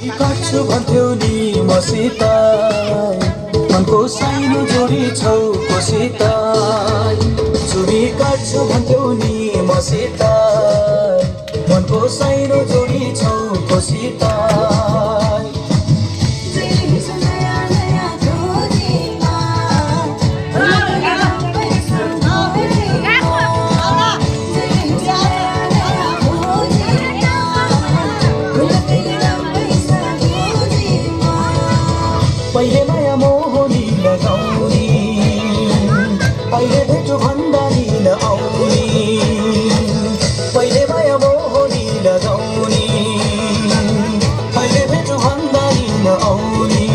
काट्छु भन्थ्यौ नि मसित मनको सानो जोडी छौ कोसित छुरी काट्छु भन्थ्यौ नि मसित मनको सानो जोडी छौ कोसित पहिले माया मोहनी लगाउने अहिले भेट्छु भन्दा नि नआउने पहिले माया मोहनी लगाउने अहिले भेट्छु भन्दा नि नआउने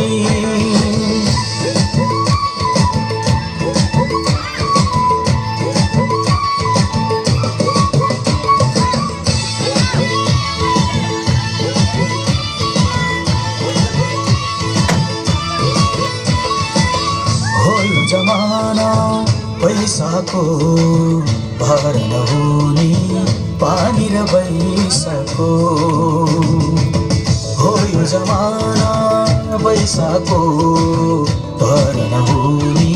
जमाना पैसाको भर नहुने पानी र पैसाको हो यो जमाना पैसाको भर नहुने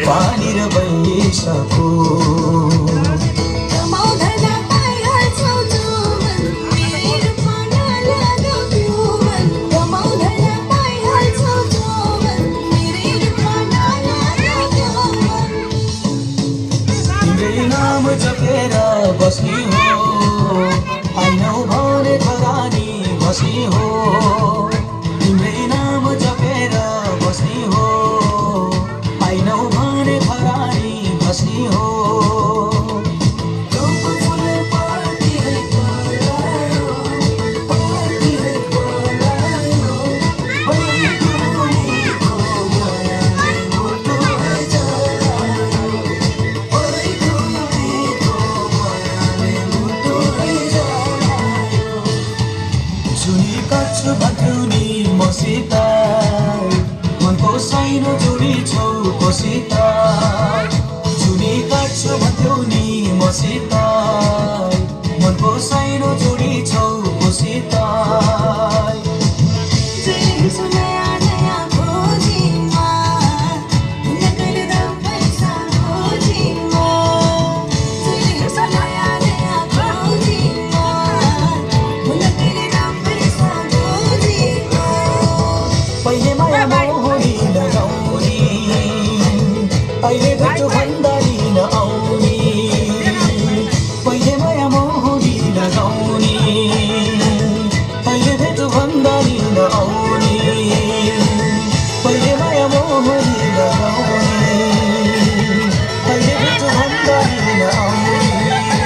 पानी र पैसाको नाम जपेर बस्ने हो आइनौ भने घरानी बस्ने हो तिम्रै नाम जपेर बस्ने हो आइनौ भने घरानी बस्ने हो छुरी काट्छु भन्थ्यौ नि मसित मनको सानो जोडी छौ कोसित छुरी काट्छु भन्थ्यौ नि मसित मनको सानो जोडी छौ कोसित पहिले माया मोहनी लगाउने अहिले भेट्छु